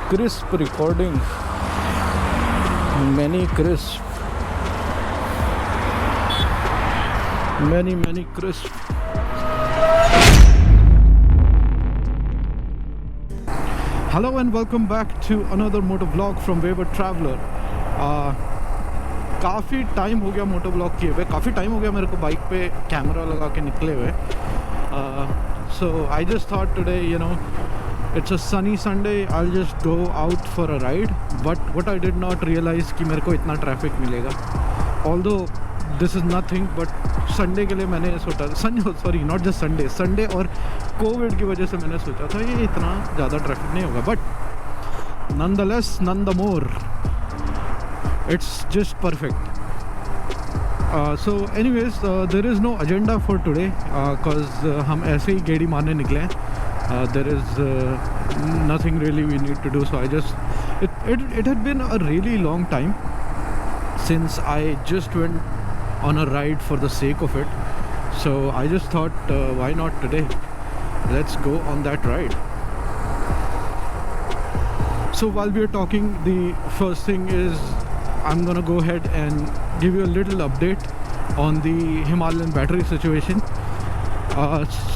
Crisp recording, many crisp, many crisp. Hello and welcome back to another moto vlog from Wayward Traveler. काफ़ी time हो गया moto vlog किए हुए, काफ़ी time हो गया मेरे को बाइक पे कैमरा लगा के निकले हुए. So I just thought today, you know, it's a sunny Sunday, I'll just go out for a ride. But what I did not realize कि मेरे को इतना ट्रैफिक मिलेगा. Although this is nothing, but Sunday के लिए मैंने सोचा, sorry not just Sunday और कोविड की वजह से मैंने सोचा था ये इतना ज़्यादा ट्रैफिक नहीं होगा. But nonetheless, none the more, it's just perfect. So anyways, there is no agenda for today because हम ऐसे ही गेड़ी मारने निकले हैं. There is nothing really we need to do. So I just it had been a really long time since I just went on a ride for the sake of it. So I just thought, why not today? Let's go on that ride. So while we are talking, the first thing is I'm gonna go ahead and give you a little update on the Himalayan battery situation.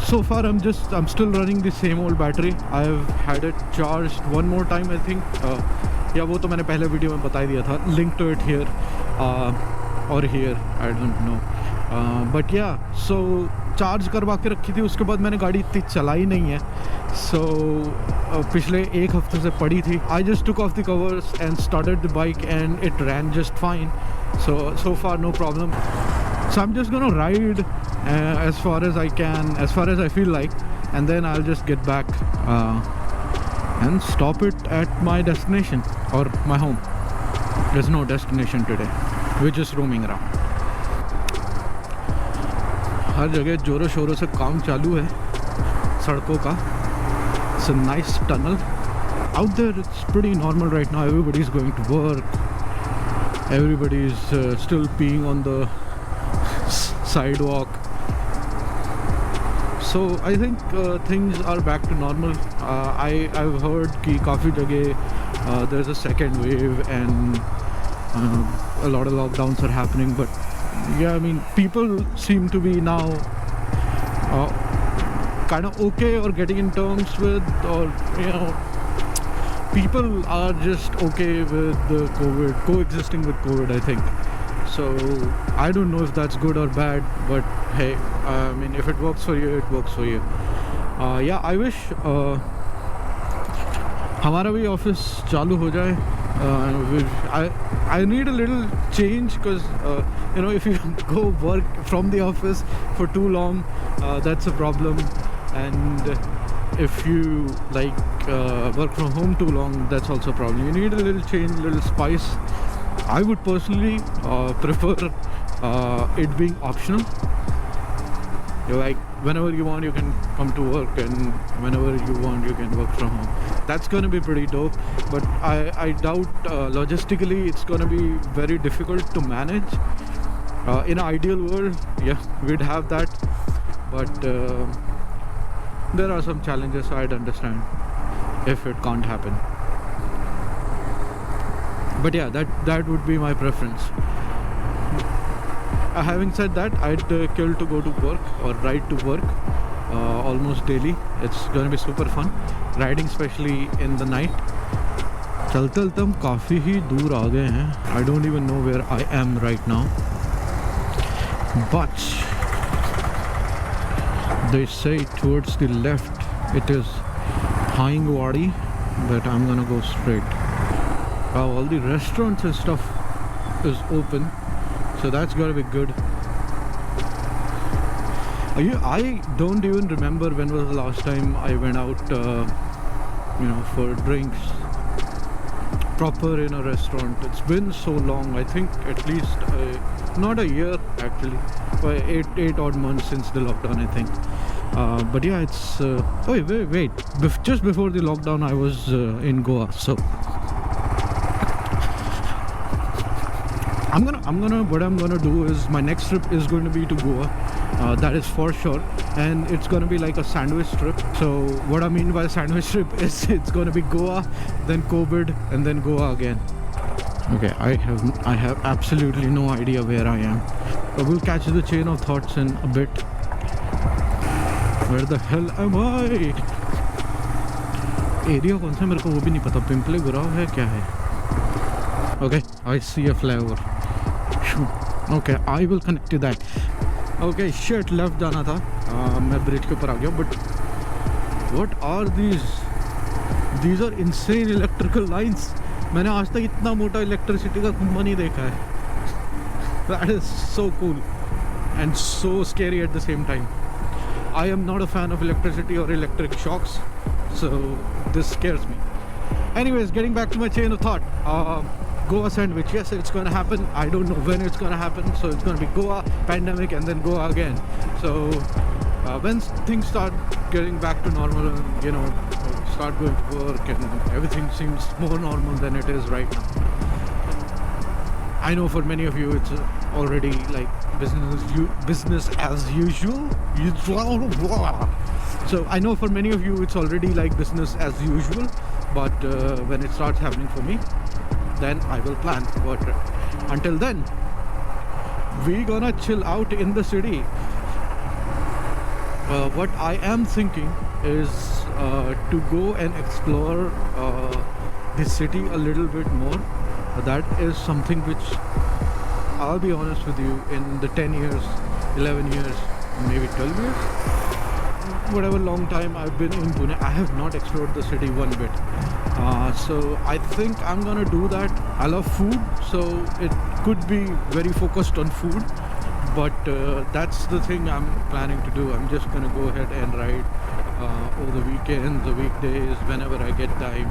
So far I'm still running the same old battery. I've had it charged one more time, I think. या वो तो मैंने पहले video में बता दिया था. Link to it here or here, I don't know. But yeah, so charge करवा के रखी थी, उसके बाद मैंने गाड़ी इतनी चलाई नहीं है. So पिछले एक हफ्ते से पड़ी थी. I just took off the covers and started the bike and it ran just fine. So far no problem. So I'm just gonna ride as far as I can, as far as I feel like, and then I'll just get back and stop it at my destination or my home. There's no destination today. We're just roaming around. हर जगह जोरों शोरों से काम चालू है सड़कों का. It's a nice tunnel out there. It's pretty normal right now. Everybody's going to work. Everybody's still peeing on the sidewalk. So I think things are back to normal. I've heard कि काफ़ी जगह there's a second wave and a lot of lockdowns are happening. But yeah, I mean, people seem to be now kind of okay or getting in terms with, or you know, people are just okay with the COVID, coexisting with COVID, I think. So I don't know if that's good or bad, but hey, I mean, if it works for you, it works for you. Yeah, I wish हमारा भी office चालू हो जाए. I need a little change because you know, if you go work from the office for too long, that's a problem. And if you like work from home too long, that's also a problem. You need a little change, a little spice. I would personally prefer it being optional. You're like, whenever you want you can come to work, and whenever you want you can work from home. That's going to be pretty dope, but I doubt logistically it's going to be very difficult to manage. In an ideal world, yeah, we'd have that, but there are some challenges, so I'd understand if it can't happen. But yeah, that would be my preference. Having said that, I'd kill to go to work or ride to work almost daily. It's going to be super fun riding, especially in the night. चलते चलते हम काफ़ी ही दूर आ गए हैं. I don't even know where I am right now, but they say towards the left it is Haingwadi, but I'm gonna go straight. All the restaurants and stuff is open, so that's gotta be good. I don't even remember when was the last time I went out you know, for drinks proper in a restaurant. It's been so long. I think at least not a year actually, but eight odd months since the lockdown, I think. But yeah, it's oh wait, just before the lockdown I was in Goa. So what I'm gonna do is, my next trip is going to be to Goa. that is for sure. And it's gonna be like a sandwich trip. So what I mean by sandwich trip is it's gonna be Goa, then COVID, and then Goa again. Okay, I have absolutely no idea where I am. But we'll catch the chain of thoughts in a bit. Where the hell am I? Area कौन सा मेरे को वो भी नहीं पता. पिंपले गुराव है क्या है? Okay, I see a flyover. Okay, I will connect to that. Okay, shit, left जाना था. मैं ब्रिज के ऊपर आ गया. But what are these? These are insane electrical lines. मैंने आज तक इतना मोटा इलेक्ट्रिसिटी का खंभा नहीं देखा है. That is so cool and so scary at the same time. I am not a fan of electricity or electric shocks, so this scares me. Anyways, getting back to my chain of thought. Goa sandwich, yes, it's going to happen. I don't know when it's going to happen, so it's going to be Goa, pandemic, and then Goa again. So when things start getting back to normal and, you know, start going to work and everything seems more normal than it is right now. I know for many of you it's already like business as usual. So I know for many of you it's already like business as usual, but when it starts happening for me, then I will plan. But until then, we gonna chill out in the city. What I am thinking is to go and explore the city a little bit more. That is something which, I'll be honest with you, in the 10 years, 11 years, maybe 12 years, whatever long time I've been in Pune, I have not explored the city one bit. So I think I'm gonna do that. I love food, so it could be very focused on food, but that's the thing I'm planning to do. I'm just gonna go ahead and ride over the weekends, the weekdays, whenever I get time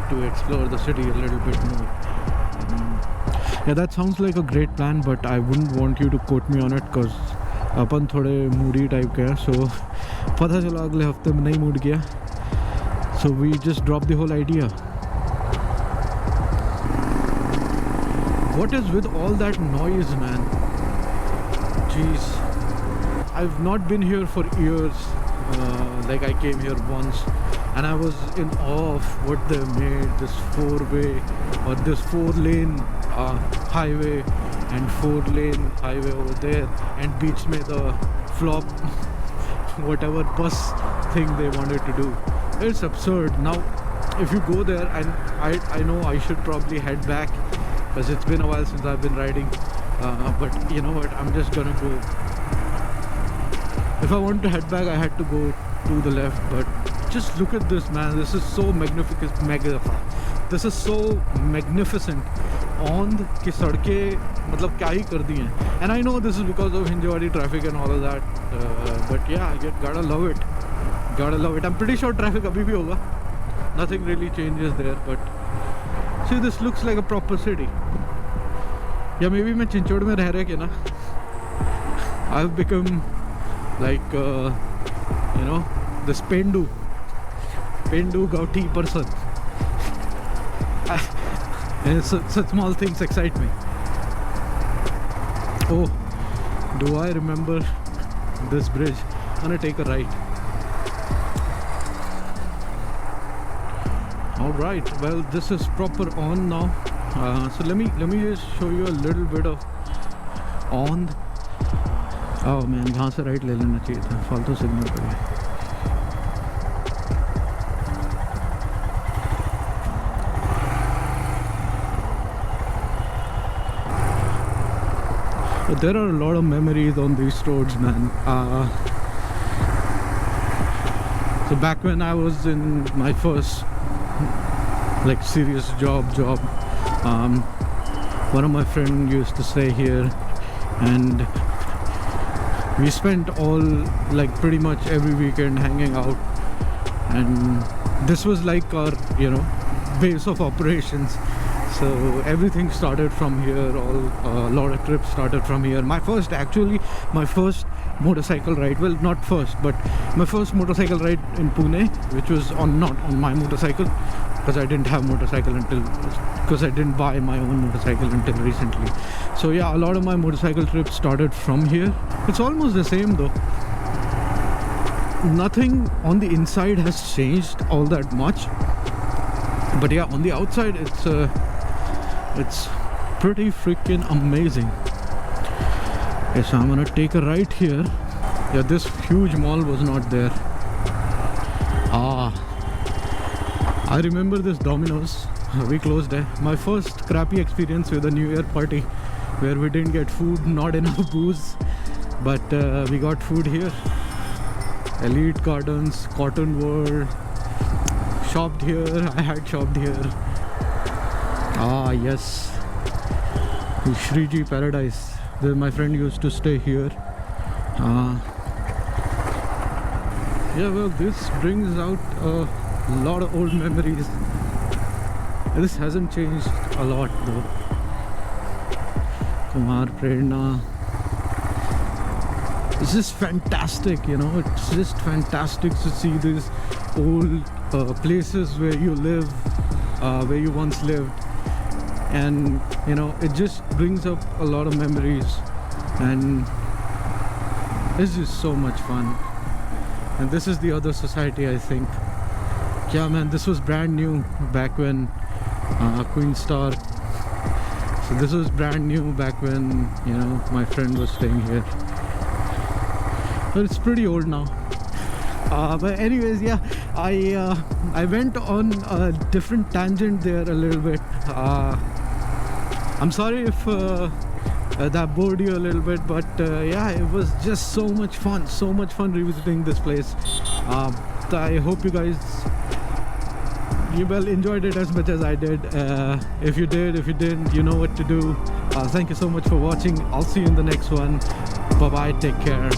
to explore the city a little bit more. Yeah, that sounds like a great plan, but I wouldn't want you to quote me on it because अपन थोड़े moody type के हैं, so पता चला अगले हफ्ते में नहीं mood किया, so we just dropped the whole idea. What is with all that noise, man? Jeez, I've not been here for years. Like I came here once and I was in awe of what they made, this 4-way or this 4-lane highway and 4-lane highway over there, and beach mein the flop whatever bus thing they wanted to do. It's absurd. Now if you go there, and I know I should probably head back because it's been a while since I've been riding, but you know what, I'm just gonna go. If I want to head back, I had to go to the left, but just look at this, man. This is so magnificent. This is so magnificent. On की सड़कें मतलब क्या ही कर दी हैं. And I know this is because of Hinjawadi traffic and all of that, but yeah, you gotta love it. Gotta love it. I'm pretty sure traffic अभी भी होगा. Nothing really changes there, but see, this looks like a proper city. या maybe मैं चिंचोड़ में रह रहे के ना. I've become like you know, this Pendu Gauti person. And such small things excite me. Oh, do I remember this bridge? I'm gonna take a right. All right, well, this is proper on now. So let me just show you a little bit of on. Oh man, यहाँ से right ले लेना चाहिए था, फालतू signal पे गए. But there are a lot of memories on these roads, man. So back when I was in my first like serious job, one of my friends used to stay here, and we spent all like pretty much every weekend hanging out, and this was like our, you know, base of operations. So everything started from here. A lot of trips started from here. My first motorcycle ride, well, not first, but my first motorcycle ride in Pune, which was not on my motorcycle, because I didn't have motorcycle because I didn't buy my own motorcycle until recently. So yeah, a lot of my motorcycle trips started from here. It's almost the same though. Nothing on the inside has changed all that much, but yeah, on the outside it's pretty freaking amazing. Okay, so I'm gonna take a right here. Yeah, this huge mall was not there. I remember this Domino's. We closed it. My first crappy experience with a New Year party where we didn't get food, not enough booze, but we got food here. Elite Gardens, Cotton World, shopped here. I had shopped here. Yes, Shriji Paradise. My friend used to stay here. Yeah, well, this brings out a lot of old memories. This hasn't changed a lot though. Kumar Prerna. It's just fantastic, you know. It's just fantastic to see these old places where you live, where you once lived, and you know, it just brings up a lot of memories, and it's just so much fun. And this is the other society, I think. Yeah, man, this was brand new back when Queen Star. So this was brand new back when, you know, my friend was staying here. But it's pretty old now. But anyways, yeah, I went on a different tangent there a little bit. I'm sorry if that bored you a little bit, but yeah, it was just so much fun revisiting this place. I hope you guys enjoyed it as much as I did. If you did, if you didn't, you know what to do. Thank you so much for watching. I'll see you in the next one. Bye bye, take care.